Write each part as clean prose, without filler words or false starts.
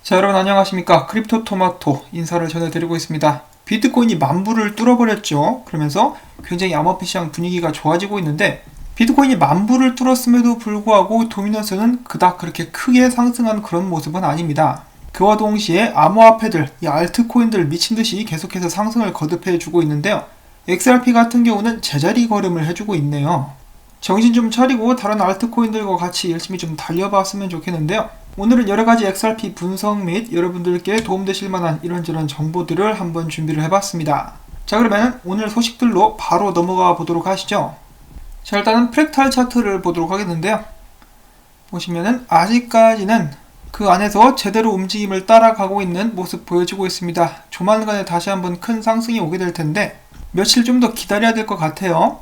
자, 여러분 안녕하십니까. 크립토토마토 인사를 전해드리고 있습니다. 비트코인이 만불을 뚫어버렸죠. 그러면서 굉장히 암호화폐 시장 분위기가 좋아지고 있는데, 비트코인이 만불을 뚫었음에도 불구하고 도미넌스는 그닥 그렇게 크게 상승한 그런 모습은 아닙니다. 그와 동시에 암호화폐들, 이 알트코인들 미친듯이 계속해서 상승을 거듭해주고 있는데요. XRP 같은 경우는 제자리 걸음을 해주고 있네요. 정신 좀 차리고 다른 알트코인들과 같이 열심히 좀 달려봤으면 좋겠는데요. 오늘은 여러가지 XRP 분석 및 여러분들께 도움되실 만한 이런저런 정보들을 한번 준비를 해봤습니다. 자, 그러면 오늘 소식들로 바로 넘어가 보도록 하시죠. 자, 일단은 프랙탈 차트를 보도록 하겠는데요. 보시면은 아직까지는 그 안에서 제대로 움직임을 따라가고 있는 모습 보여주고 있습니다. 조만간에 다시 한번 큰 상승이 오게 될 텐데 며칠 좀 더 기다려야 될 것 같아요.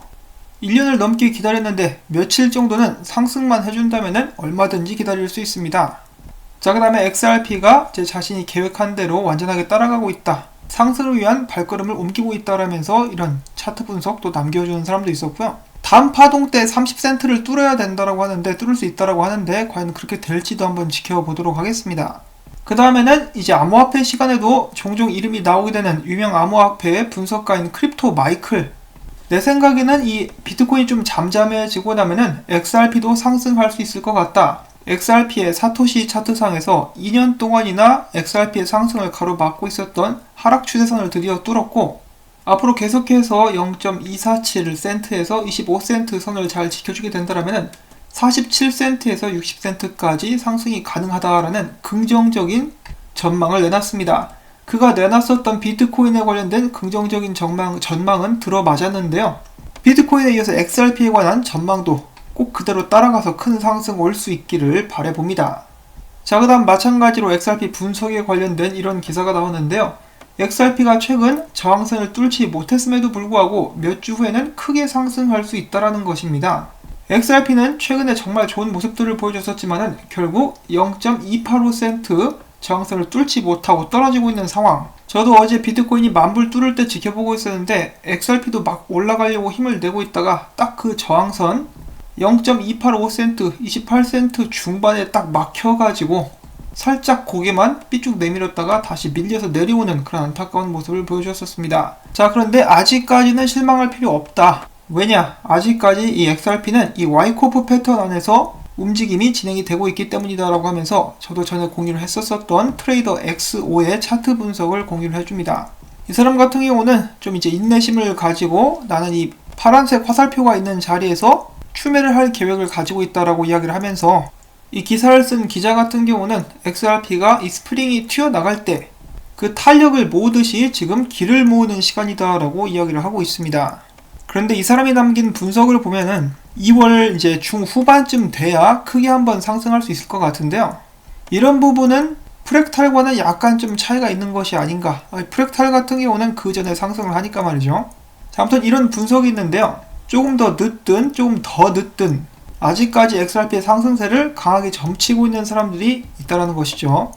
1년을 넘게 기다렸는데 며칠 정도는 상승만 해준다면 얼마든지 기다릴 수 있습니다. 자, 그 다음에 XRP가 제 자신이 계획한 대로 완전하게 따라가고 있다, 상승을 위한 발걸음을 옮기고 있다라면서 이런 차트 분석도 남겨주는 사람도 있었고요. 다음 파동 때 30센트를 뚫어야 된다라고 하는데, 뚫을 수 있다라고 하는데 과연 그렇게 될지도 한번 지켜보도록 하겠습니다. 그 다음에는 이제 암호화폐 시간에도 종종 이름이 나오게 되는 유명 암호화폐 분석가인 크립토 마이클, 내 생각에는 이 비트코인이 좀 잠잠해지고 나면은 XRP도 상승할 수 있을 것 같다. XRP의 사토시 차트상에서 2년 동안이나 XRP의 상승을 가로막고 있었던 하락 추세선을 드디어 뚫었고, 앞으로 계속해서 0.247센트에서 25센트 선을 잘 지켜주게 된다면 47센트에서 60센트까지 상승이 가능하다라는 긍정적인 전망을 내놨습니다. 그가 내놨었던 비트코인에 관련된 긍정적인 전망은 들어맞았는데요. 비트코인에 이어서 XRP에 관한 전망도 꼭 그대로 따라가서 큰 상승 올 수 있기를 바라봅니다. 자, 그 다음 마찬가지로 XRP 분석에 관련된 이런 기사가 나오는데요. XRP가 최근 저항선을 뚫지 못했음에도 불구하고 몇 주 후에는 크게 상승할 수 있다는 것입니다. XRP는 최근에 정말 좋은 모습들을 보여줬었지만 결국 0.285센트 저항선을 뚫지 못하고 떨어지고 있는 상황. 저도 어제 비트코인이 만불 뚫을 때 지켜보고 있었는데 XRP도 막 올라가려고 힘을 내고 있다가 딱 그 저항선 0.285센트, 28센트 중반에 딱 막혀가지고 살짝 고개만 삐쭉 내밀었다가 다시 밀려서 내려오는 그런 안타까운 모습을 보여주었습니다. 자, 그런데 아직까지는 실망할 필요 없다. 왜냐? 아직까지 이 XRP는 이 와이코프 패턴 안에서 움직임이 진행이 되고 있기 때문이다 라고 하면서 저도 전에 공유를 했었던 트레이더 XO의 차트 분석을 공유를 해줍니다. 이 사람 같은 경우는 좀 이제 인내심을 가지고 나는 이 파란색 화살표가 있는 자리에서 추매를 할 계획을 가지고 있다라고 이야기를 하면서, 이 기사를 쓴 기자 같은 경우는 XRP가 이 스프링이 튀어나갈 때 그 탄력을 모으듯이 지금 기를 모으는 시간이다 라고 이야기를 하고 있습니다. 그런데 이 사람이 남긴 분석을 보면은 2월 이제 중후반쯤 돼야 크게 한번 상승할 수 있을 것 같은데요. 이런 부분은 프랙탈과는 약간 좀 차이가 있는 것이 아닌가. 프랙탈 같은 경우는 그 전에 상승을 하니까 말이죠. 자, 아무튼 이런 분석이 있는데요. 조금 더 늦든 조금 더 늦든 아직까지 XRP의 상승세를 강하게 점치고 있는 사람들이 있다는 것이죠.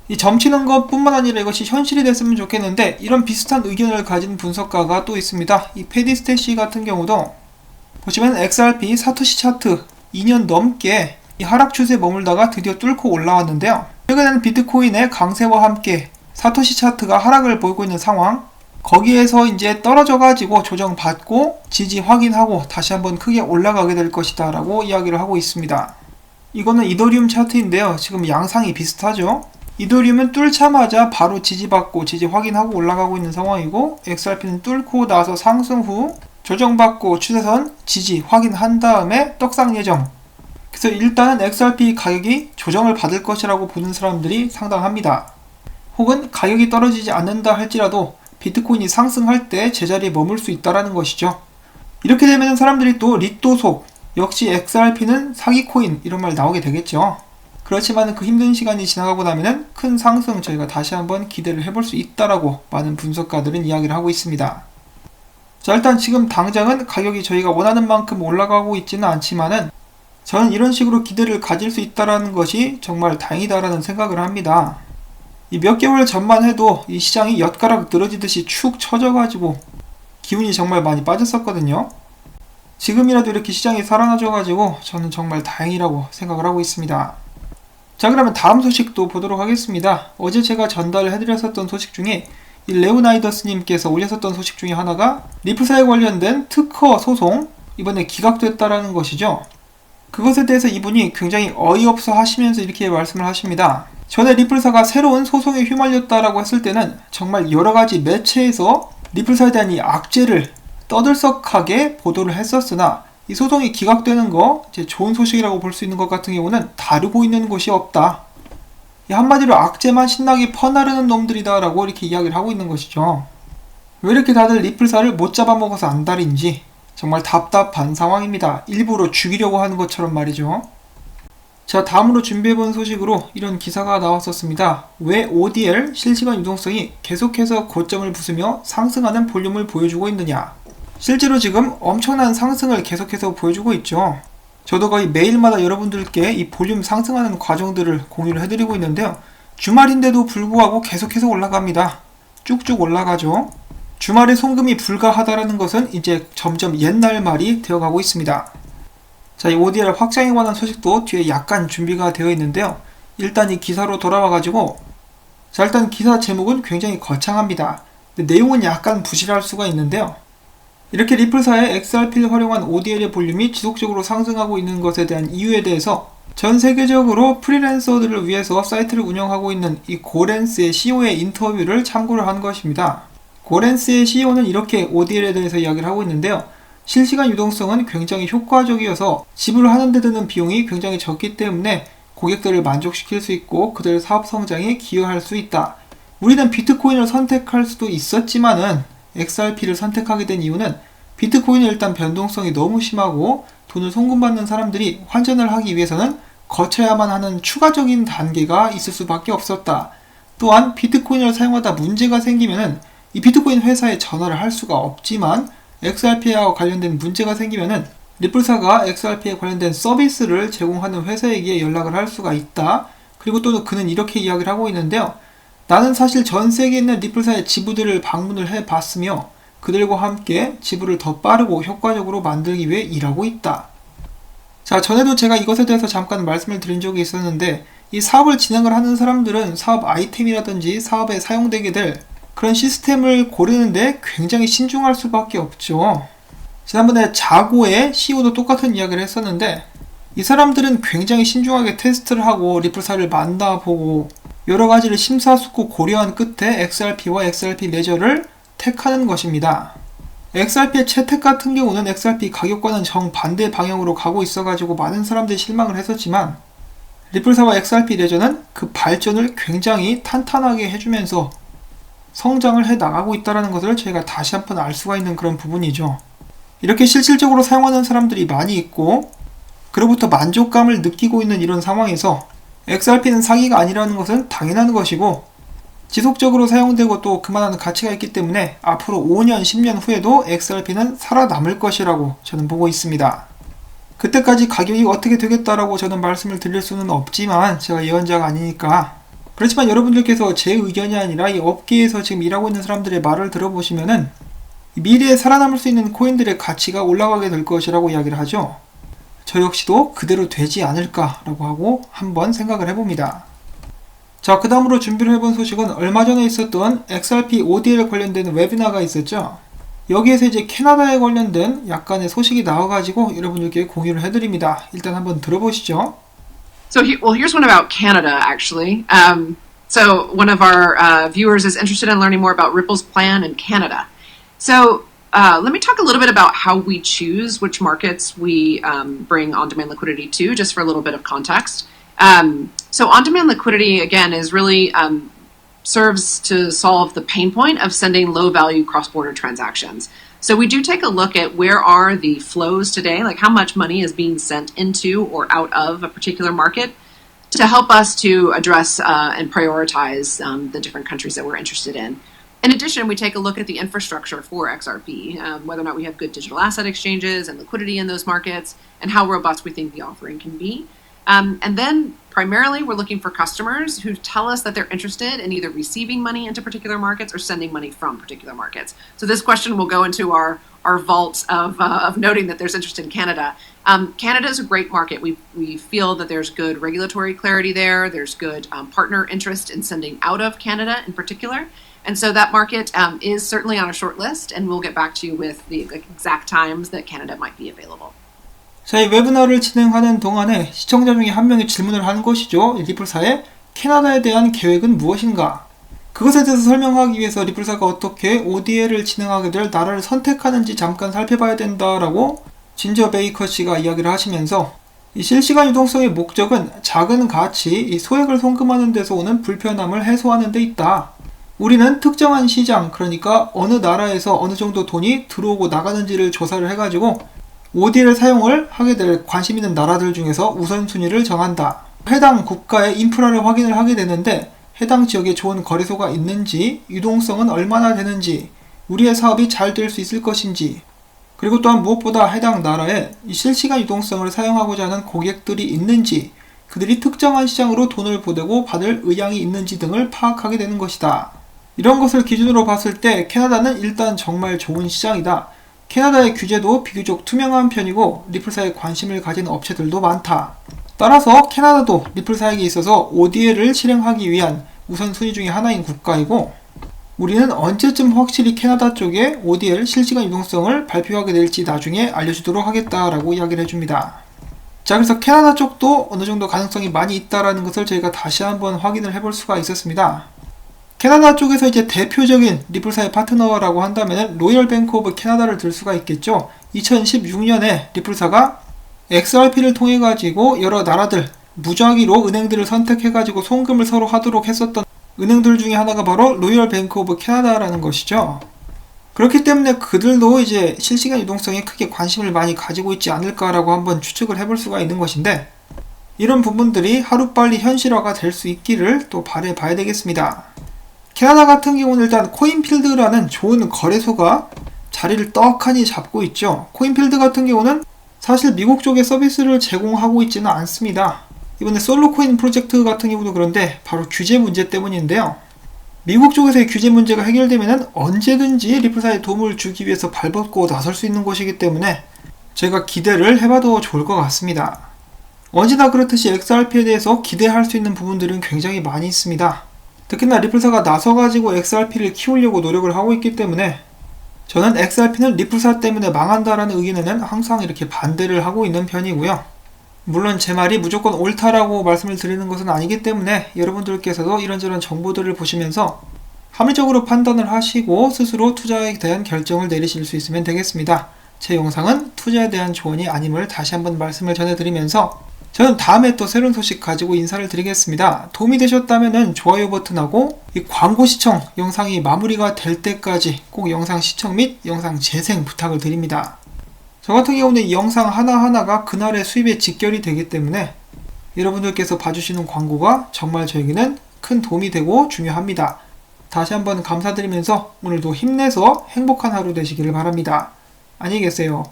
이 점치는 것 뿐만 아니라 이것이 현실이 됐으면 좋겠는데, 이런 비슷한 의견을 가진 분석가가 또 있습니다. 이 페디스테시 같은 경우도 보시면 XRP 사토시 차트 2년 넘게 이 하락 추세에 머물다가 드디어 뚫고 올라왔는데요. 최근에는 비트코인의 강세와 함께 사토시 차트가 하락을 보이고 있는 상황, 거기에서 이제 떨어져가지고 조정받고 지지 확인하고 다시 한번 크게 올라가게 될 것이다 라고 이야기를 하고 있습니다. 이거는 이더리움 차트인데요. 지금 양상이 비슷하죠. 이더리움은 뚫자마자 바로 지지받고 지지 확인하고 올라가고 있는 상황이고, XRP는 뚫고 나서 상승 후 조정받고 추세선 지지 확인한 다음에 떡상 예정. 그래서 일단은 XRP 가격이 조정을 받을 것이라고 보는 사람들이 상당합니다. 혹은 가격이 떨어지지 않는다 할지라도 비트코인이 상승할 때 제자리에 머물 수 있다는 것이죠. 이렇게 되면 사람들이 또 리또속, 역시 XRP는 사기코인, 이런 말 나오게 되겠죠. 그렇지만 그 힘든 시간이 지나가고 나면 큰 상승 저희가 다시 한번 기대를 해볼 수 있다라고 많은 분석가들은 이야기를 하고 있습니다. 자, 일단 지금 당장은 가격이 저희가 원하는 만큼 올라가고 있지는 않지만은 저는 이런 식으로 기대를 가질 수 있다라는 것이 정말 다행이다라는 생각을 합니다. 이 몇 개월 전만 해도 이 시장이 엿가락 늘어지듯이 축 처져가지고 기운이 정말 많이 빠졌었거든요. 지금이라도 이렇게 시장이 살아나줘가지고 저는 정말 다행이라고 생각을 하고 있습니다. 자, 그러면 다음 소식도 보도록 하겠습니다. 어제 제가 전달을 해드렸었던 소식 중에 이 레오나이더스님께서 올렸었던 소식 중에 하나가 리플사에 관련된 특허 소송 이번에 기각됐다라는 것이죠. 그것에 대해서 이분이 굉장히 어이없어 하시면서 이렇게 말씀을 하십니다. 전에 리플사가 새로운 소송에 휘말렸다라고 했을 때는 정말 여러가지 매체에서 리플사에 대한 이 악재를 떠들썩하게 보도를 했었으나 이 소송이 기각되는 거 이제 좋은 소식이라고 볼 수 있는 것 같은 경우는 다루고 있는 곳이 없다. 한마디로 악재만 신나게 퍼나르는 놈들이다 라고 이렇게 이야기를 하고 있는 것이죠. 왜 이렇게 다들 리플사를 못 잡아먹어서 안달인지 정말 답답한 상황입니다. 일부러 죽이려고 하는 것처럼 말이죠. 자, 다음으로 준비해본 소식으로 이런 기사가 나왔었습니다. 왜 ODL 실시간 유동성이 계속해서 고점을 부수며 상승하는 볼륨을 보여주고 있느냐. 실제로 지금 엄청난 상승을 계속해서 보여주고 있죠. 저도 거의 매일마다 여러분들께 이 볼륨 상승하는 과정들을 공유를 해드리고 있는데요. 주말인데도 불구하고 계속해서 올라갑니다. 쭉쭉 올라가죠. 주말에 송금이 불가하다라는 것은 이제 점점 옛날 말이 되어가고 있습니다. 자, 이 ODL 확장에 관한 소식도 뒤에 약간 준비가 되어 있는데요. 일단 이 기사로 돌아와가지고 자, 일단 기사 제목은 굉장히 거창합니다. 근데 내용은 약간 부실할 수가 있는데요. 이렇게 리플사의 XRP를 활용한 ODL의 볼륨이 지속적으로 상승하고 있는 것에 대한 이유에 대해서 전 세계적으로 프리랜서들을 위해서 사이트를 운영하고 있는 이 고렌스의 CEO의 인터뷰를 참고를 한 것입니다. 고렌스의 CEO는 이렇게 ODL에 대해서 이야기를 하고 있는데요. 실시간 유동성은 굉장히 효과적이어서 지불하는 데 드는 비용이 굉장히 적기 때문에 고객들을 만족시킬 수 있고 그들의 사업 성장에 기여할 수 있다. 우리는 비트코인을 선택할 수도 있었지만은 XRP를 선택하게 된 이유는 비트코인의 일단 변동성이 너무 심하고 돈을 송금받는 사람들이 환전을 하기 위해서는 거쳐야만 하는 추가적인 단계가 있을 수밖에 없었다. 또한 비트코인을 사용하다 문제가 생기면은 이 비트코인 회사에 전화를 할 수가 없지만 XRP와 관련된 문제가 생기면은 리플사가 XRP에 관련된 서비스를 제공하는 회사에게 연락을 할 수가 있다. 그리고 또 그는 이렇게 이야기를 하고 있는데요. 나는 사실 전 세계에 있는 리플사의 지부들을 방문을 해봤으며 그들과 함께 지부를 더 빠르고 효과적으로 만들기 위해 일하고 있다. 자, 전에도 제가 이것에 대해서 잠깐 말씀을 드린 적이 있었는데 이 사업을 진행을 하는 사람들은 사업 아이템이라든지 사업에 사용되게 될 그런 시스템을 고르는데 굉장히 신중할 수밖에 없죠. 지난번에 자고의 CEO도 똑같은 이야기를 했었는데 이 사람들은 굉장히 신중하게 테스트를 하고 리플사를 만나보고 여러가지를 심사숙고 고려한 끝에 XRP와 XRP 레저를 택하는 것입니다. XRP의 채택 같은 경우는 XRP 가격과는 정반대 방향으로 가고 있어가지고 많은 사람들이 실망을 했었지만 리플사와 XRP 레저는 그 발전을 굉장히 탄탄하게 해주면서 성장을 해 나가고 있다는 것을 저희가 다시 한번 알 수가 있는 그런 부분이죠. 이렇게 실질적으로 사용하는 사람들이 많이 있고 그로부터 만족감을 느끼고 있는 이런 상황에서 XRP는 사기가 아니라는 것은 당연한 것이고 지속적으로 사용되고 또 그만한 가치가 있기 때문에 앞으로 5년, 10년 후에도 XRP는 살아남을 것이라고 저는 보고 있습니다. 그때까지 가격이 어떻게 되겠다라고 저는 말씀을 드릴 수는 없지만 제가 예언자가 아니니까 그렇지만 여러분들께서 제 의견이 아니라 이 업계에서 지금 일하고 있는 사람들의 말을 들어보시면은 미래에 살아남을 수 있는 코인들의 가치가 올라가게 될 것이라고 이야기를 하죠. 저 역시도 그대로 되지 않을까라고 하고 한번 생각을 해봅니다. 자, 그 다음으로 준비를 해본 소식은 얼마 전에 있었던 XRP ODL 관련된 웨비나가 있었죠. 여기에서 이제 캐나다에 관련된 약간의 소식이 나와가지고 여러분들께 공유를 해드립니다. 일단 한번 들어보시죠. Here's one about Canada, actually. So one of our viewers is interested in learning more about Ripple's plan in Canada. So let me talk a little bit about how we choose which markets we bring on-demand liquidity to, just for a little bit of context. So on-demand liquidity, again, is really serves to solve the pain point of sending low-value cross-border transactions. So we do take a look at where are the flows today, like how much money is being sent into or out of a particular market to help us to address and prioritize the different countries that we're interested in. In addition, we take a look at the infrastructure for XRP, whether or not we have good digital asset exchanges and liquidity in those markets, and how robust we think the offering can be. And then primarily, we're looking for customers who tell us that they're interested in either receiving money into particular markets or sending money from particular markets. So this question will go into our our vault of noting that there's interest in Canada. Canada is a great market. We feel that there's good regulatory clarity there. There's good partner interest in sending out of Canada in particular. And so that market is certainly on a short list, and we'll get back to you with the exact times that Canada might be available. 저희 웨비나를 진행하는 동안에 시청자 중에 한 명이 질문을 한 것이죠. 리플사의 캐나다에 대한 계획은 무엇인가? 그것에 대해서 설명하기 위해서 리플사가 어떻게 ODA를 진행하게 될 나라를 선택하는지 잠깐 살펴봐야 된다라고 진저 베이커 씨가 이야기를 하시면서 이 실시간 유동성의 목적은 작은 가치, 이 소액을 송금하는 데서 오는 불편함을 해소하는 데 있다. 우리는 특정한 시장, 그러니까 어느 나라에서 어느 정도 돈이 들어오고 나가는지를 조사를 해가지고 ODA를 사용을 하게 될 관심 있는 나라들 중에서 우선순위를 정한다. 해당 국가의 인프라를 확인을 하게 되는데 해당 지역에 좋은 거래소가 있는지, 유동성은 얼마나 되는지, 우리의 사업이 잘 될 수 있을 것인지, 그리고 또한 무엇보다 해당 나라에 이 실시간 유동성을 사용하고자 하는 고객들이 있는지, 그들이 특정한 시장으로 돈을 보내고 받을 의향이 있는지 등을 파악하게 되는 것이다. 이런 것을 기준으로 봤을 때 캐나다는 일단 정말 좋은 시장이다. 캐나다의 규제도 비교적 투명한 편이고 리플사에 관심을 가진 업체들도 많다. 따라서 캐나다도 리플사에게 있어서 ODA를 실행하기 위한 우선순위 중에 하나인 국가이고 우리는 언제쯤 확실히 캐나다 쪽에 ODL 실시간 유동성을 발표하게 될지 나중에 알려주도록 하겠다라고 이야기를 해줍니다. 자, 그래서 캐나다 쪽도 어느 정도 가능성이 많이 있다라는 것을 저희가 다시 한번 확인을 해볼 수가 있었습니다. 캐나다 쪽에서 이제 대표적인 리플사의 파트너라고 한다면 로열 뱅크 오브 캐나다를 들 수가 있겠죠. 2016년에 리플사가 XRP를 통해 가지고 여러 나라들 무작위로 은행들을 선택해 가지고 송금을 서로 하도록 했었던 은행들 중에 하나가 바로 로열 뱅크 오브 캐나다라는 것이죠. 그렇기 때문에 그들도 이제 실시간 유동성에 크게 관심을 많이 가지고 있지 않을까라고 한번 추측을 해볼 수가 있는 것인데 이런 부분들이 하루빨리 현실화가 될 수 있기를 또 바라봐야 되겠습니다. 캐나다 같은 경우는 일단 코인필드라는 좋은 거래소가 자리를 떡하니 잡고 있죠. 코인필드 같은 경우는 사실 미국 쪽에 서비스를 제공하고 있지는 않습니다. 이번에 솔로코인 프로젝트 같은 경우도 그런데 바로 규제 문제 때문인데요. 미국 쪽에서의 규제 문제가 해결되면 언제든지 리플사에 도움을 주기 위해서 발벗고 나설 수 있는 곳이기 때문에 제가 기대를 해봐도 좋을 것 같습니다. 언제나 그렇듯이 XRP에 대해서 기대할 수 있는 부분들은 굉장히 많이 있습니다. 특히나 리플사가 나서가지고 XRP를 키우려고 노력을 하고 있기 때문에 저는 XRP는 리플사 때문에 망한다라는 의견에는 항상 이렇게 반대를 하고 있는 편이고요. 물론 제 말이 무조건 옳다라고 말씀을 드리는 것은 아니기 때문에 여러분들께서도 이런저런 정보들을 보시면서 합리적으로 판단을 하시고 스스로 투자에 대한 결정을 내리실 수 있으면 되겠습니다. 제 영상은 투자에 대한 조언이 아님을 다시 한번 말씀을 전해드리면서 저는 다음에 또 새로운 소식 가지고 인사를 드리겠습니다. 도움이 되셨다면 좋아요 버튼하고 이 광고 시청 영상이 마무리가 될 때까지 꼭 영상 시청 및 영상 재생 부탁을 드립니다. 저 같은 경우는 이 영상 하나하나가 그날의 수입에 직결이 되기 때문에 여러분들께서 봐주시는 광고가 정말 저에게는 큰 도움이 되고 중요합니다. 다시 한번 감사드리면서 오늘도 힘내서 행복한 하루 되시기를 바랍니다. 안녕히 계세요.